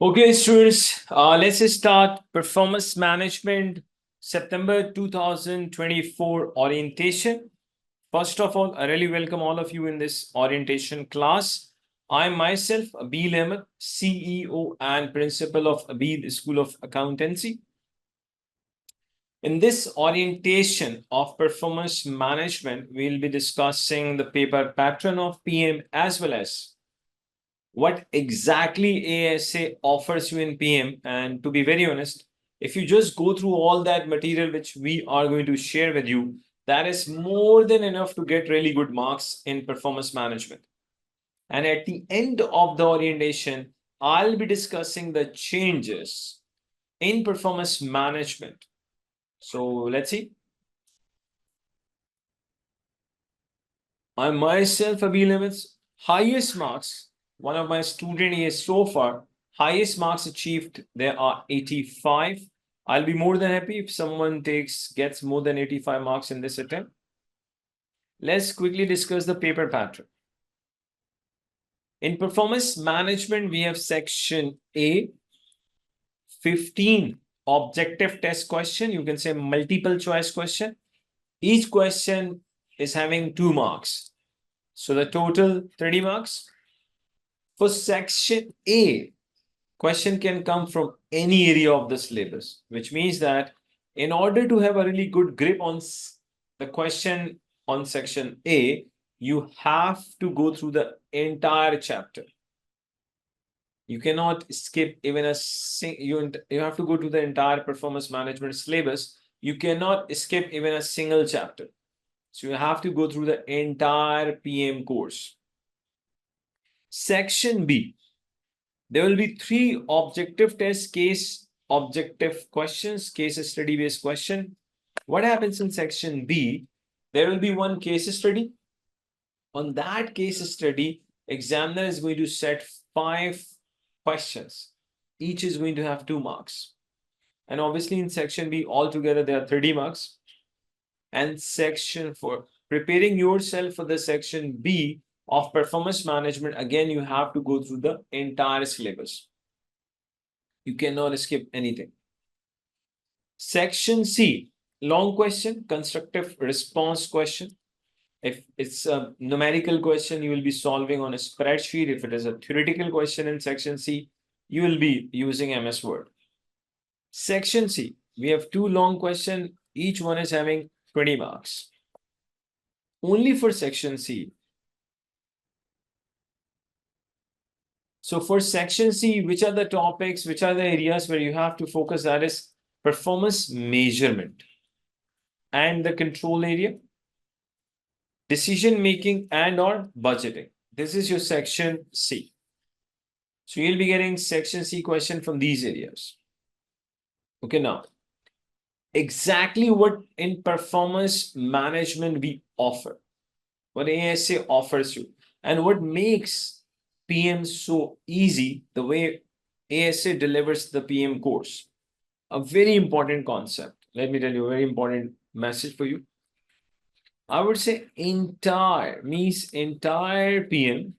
Okay, students, let's start performance management September 2024 orientation. First of all, I really welcome all of you in this orientation class. I myself, Abeel AHMED, CEO and Principal of Abeel School of Accountancy. In this orientation of performance management, we'll be discussing the paper pattern of PM as well as what exactly ASA offers you in PM. And to be very honest, if you just go through all that material which we are going to share with you, that is more than enough to get really good marks in performance management. And at the end of the orientation, I'll be discussing the changes in performance management. So let's see. I myself, Abeel AHMED's highest marks, one of my student is so far, highest marks achieved, there are 85. I'll be more than happy if someone gets more than 85 marks in this attempt. Let's quickly discuss the paper pattern. In performance management, we have section A, 15 objective test question. You can say multiple choice question. Each question is having 2 marks. So the total 30 marks. For section A, question can come from any area of the syllabus, which means that in order to have a really good grip on the question on section A, you have to go through the entire chapter. You cannot skip even you have to go to the entire performance management syllabus. You cannot skip even a single chapter. So you have to go through the entire PM course. Section B, there will be 3 objective test case objective questions, case study based question. What happens in section B? There will be one case study. On that case study, examiner is going to set 5 questions. Each is going to have 2 marks. And obviously in section B, altogether there are 30 marks. And section 4, preparing yourself for the section B of performance management, again, you have to go through the entire syllabus. You cannot skip anything. Section C, long question, constructive response question. If it's a numerical question, you will be solving on a spreadsheet. If it is a theoretical question in section C, you will be using MS Word. Section C, we have 2 long questions. Each one is having 20 marks. Only for section C. So for section C, which are the topics, which are the areas where you have to focus? That is performance measurement and the control area, decision making and or budgeting. This is your section C. So you'll be getting section C question from these areas. Okay, now exactly what in performance management we offer, what ASA offers you, and what makes PM so easy, the way ASA delivers the PM course. A very important concept. Let me tell you a very important message for you. I would say entire means entire PM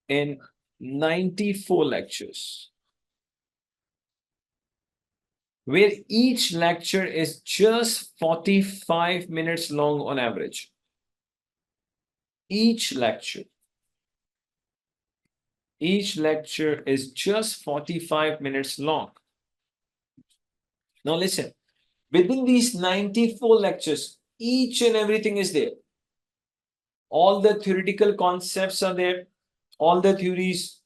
in 94 lectures, where each lecture is just 45 minutes long on average. Each lecture is just 45 minutes long. Now listen, within these 94 lectures, each and everything is there. All the theoretical concepts are there, all the theories,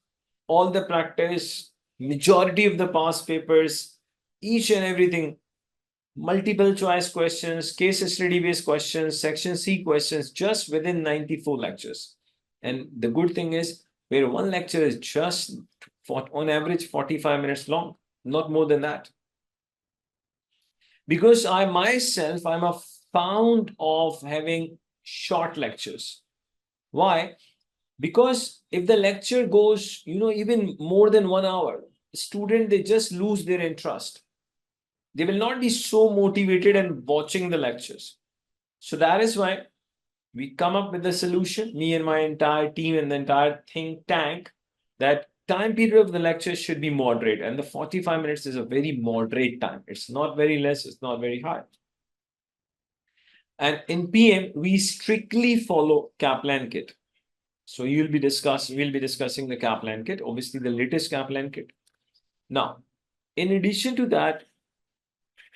all the practice, majority of the past papers, each and everything, multiple choice questions, case study based questions, section C questions, just within 94 lectures. And the good thing is, where one lecture is just on average 45 minutes long, not more than that. Because I myself, I'm a fond of having short lectures. Why? Because if the lecture goes, even more than 1 hour, student, they just lose their interest. They will not be so motivated and watching the lectures. So that is why we come up with a solution, me and my entire team and the entire think tank, that time period of the lecture should be moderate, and the 45 minutes is a very moderate time. It's not very less, it's not very high. And in PM, we strictly follow Kaplan kit. So we'll be discussing the Kaplan kit, obviously the latest Kaplan kit. Now, in addition to that,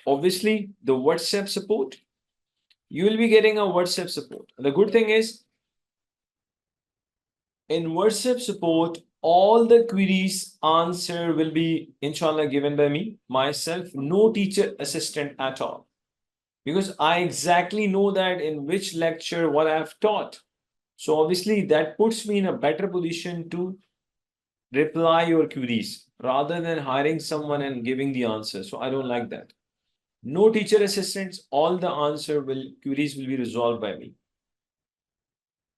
obviously the WhatsApp support, you will be getting a WhatsApp support. The good thing is, in WhatsApp support, all the queries answer will be inshallah given by me, myself, no teacher assistant at all. Because I exactly know that in which lecture what I have taught. So obviously that puts me in a better position to reply your queries rather than hiring someone and giving the answer. So I don't like that. No teacher assistants, all the queries will be resolved by me.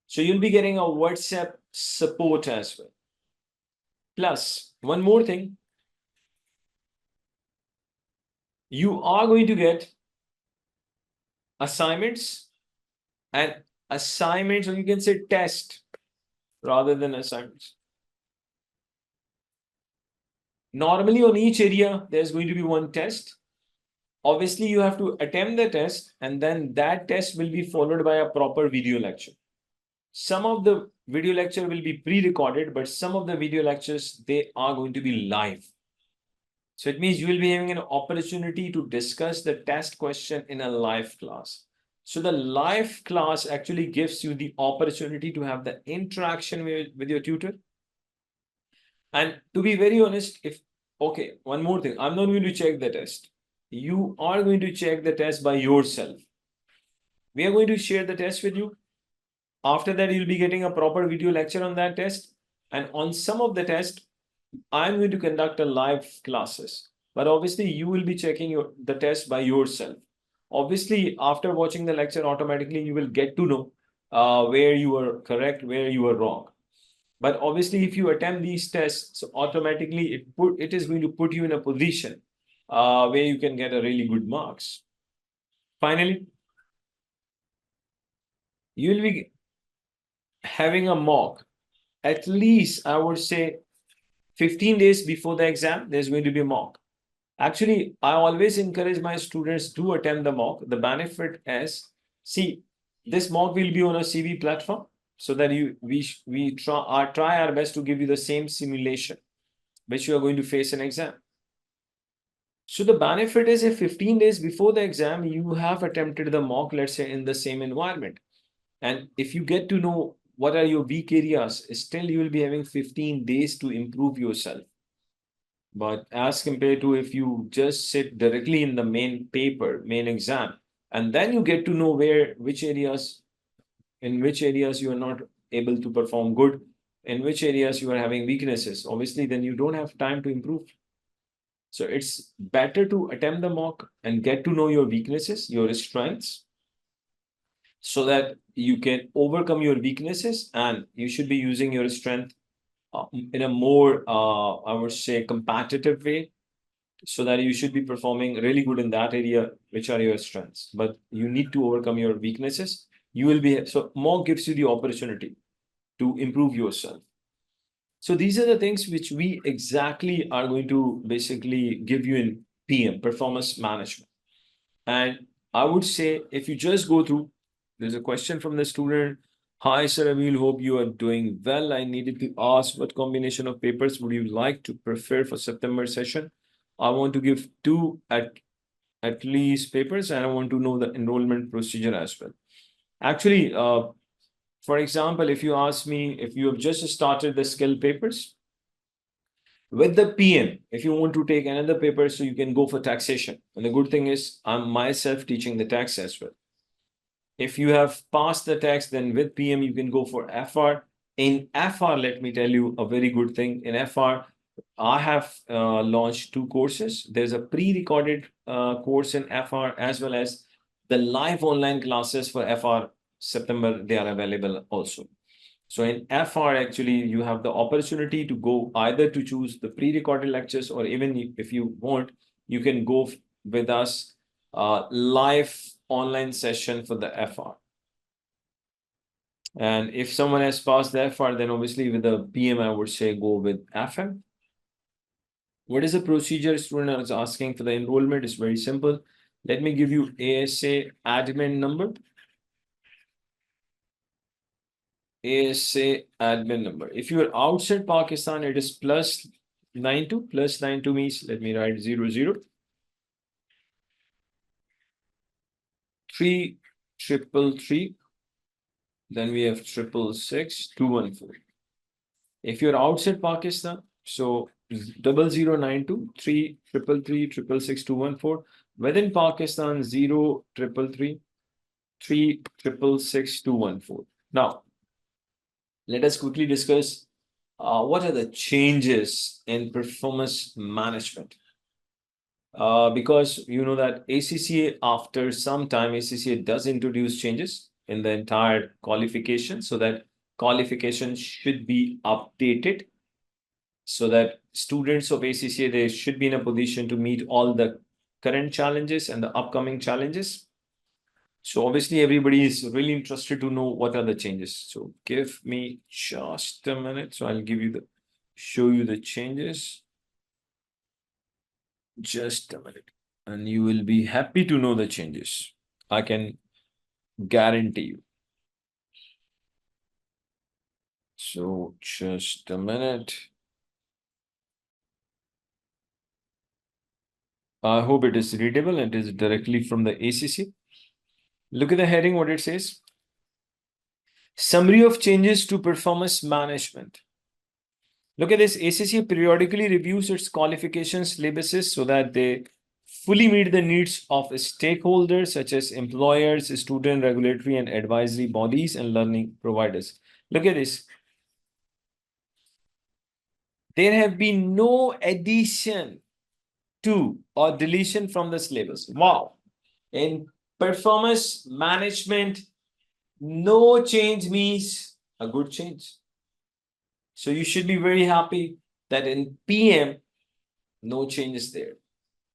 So you'll be getting a WhatsApp support as well. Plus, one more thing, you are going to get assignments, or you can say test rather than assignments. Normally on each area, there's going to be one test. Obviously, you have to attempt the test, and then that test will be followed by a proper video lecture. Some of the video lecture will be pre-recorded, but some of the video lectures, they are going to be live. So it means you will be having an opportunity to discuss the test question in a live class. So the live class actually gives you the opportunity to have the interaction with your tutor. And to be very honest, okay, one more thing, I'm not going to check the test. You are going to check the test by yourself. We are going to share the test with you. After that, you'll be getting a proper video lecture on that test. And on some of the test, I'm going to conduct a live classes. But obviously, you will be checking the test by yourself. Obviously, after watching the lecture, automatically you will get to know where you are correct, where you are wrong. But obviously, if you attempt these tests, so automatically it is going to put you in a position where you can get a really good marks. Finally, you will be having a mock at least, I would say, 15 days before the exam. There's going to be a mock. Actually, I always encourage my students to attempt the mock. The benefit is, see, this mock will be on a CV platform, so that we try our best to give you the same simulation which you are going to face in exam. So the benefit is, if 15 days before the exam you have attempted the mock, let's say in the same environment, and if you get to know what are your weak areas, still you will be having 15 days to improve yourself. But as compared to if you just sit directly in the main exam, and then you get to know in which areas you are not able to perform good, in which areas you are having weaknesses, obviously then you don't have time to improve. So it's better to attempt the mock and get to know your weaknesses, your strengths, so that you can overcome your weaknesses, and you should be using your strength in a more, I would say, competitive way, so that you should be performing really good in that area, which are your strengths. But you need to overcome your weaknesses. So mock gives you the opportunity to improve yourself. So these are the things which we exactly are going to basically give you in PM, performance management. And I would say, if you just go through, there's a question from the student. Hi, sir, Abeel, hope you are doing well. I needed to ask, what combination of papers would you like to prefer for September session? I want to give 2 at least papers, and I want to know the enrollment procedure as well. Actually, for example, if you ask me, if you have just started the skill papers, with the PM, if you want to take another paper, so you can go for taxation. And the good thing is, I'm myself teaching the tax as well. If you have passed the tax, then with PM, you can go for FR. In FR, let me tell you a very good thing. In FR, I have launched 2 courses. There's a pre-recorded course in FR, as well as the live online classes for FR September. They are available also. So in FR, actually, you have the opportunity to go either to choose the pre-recorded lectures, or even if you want, you can go with us live online session for the FR. And if someone has passed that far, then obviously with the PM, I would say go with FM. What is the procedure? Student is asking for the enrollment. It's very simple. Let me give you ASA admin number. ASA admin number. If you are outside Pakistan, it is +92. +92 means, let me write 00 333. Then we have 666 214. If you're outside Pakistan, so 0092 333 666 214. Within Pakistan, 0333 666 214. Now, let us quickly discuss what are the changes in performance management. Because you know that ACCA, after some time, ACCA does introduce changes in the entire qualification, so that qualification should be updated, so that students of ACCA, they should be in a position to meet all the current challenges and the upcoming challenges. So obviously everybody is really interested to know what are the changes. So give me just a minute. So I'll show you the changes. Just a minute. And you will be happy to know the changes. I can guarantee you. So just a minute. I hope it is readable and it is directly from the ACC. Look at the heading, what it says. Summary of changes to performance management. Look at this. ACCA periodically reviews its qualification syllabuses so that they fully meet the needs of stakeholders such as employers, student, regulatory, and advisory bodies, and learning providers. Look at this. There have been no addition to or deletion from the syllabus. Wow. In performance management, no change means a good change. So you should be very happy that in PM, no change is there.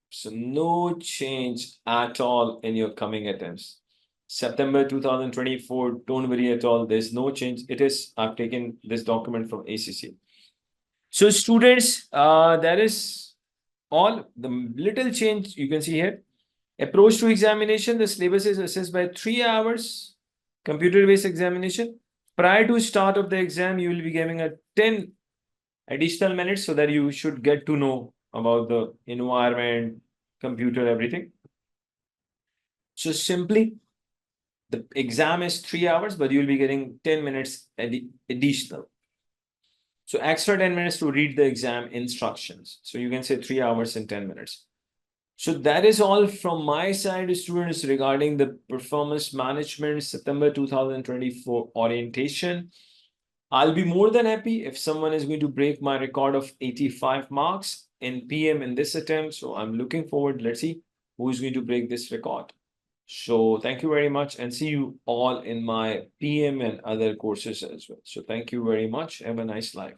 So no change at all in your coming attempts. September 2024, don't worry at all. There's no change. I've taken this document from ACC. So students, that is all. The little change you can see here. Approach to examination, the syllabus is assessed by 3 hours. Computer-based examination. Prior to start of the exam, you will be giving a 10 additional minutes so that you should get to know about the environment, computer, everything. So simply, the exam is 3 hours, but you'll be getting 10 minutes additional. So extra 10 minutes to read the exam instructions. So you can say 3 hours and 10 minutes. So that is all from my side, students, regarding the performance management September 2024 orientation. I'll be more than happy if someone is going to break my record of 85 marks in PM in this attempt. So I'm looking forward. Let's see who is going to break this record. So thank you very much and see you all in my PM and other courses as well. So thank you very much. Have a nice life.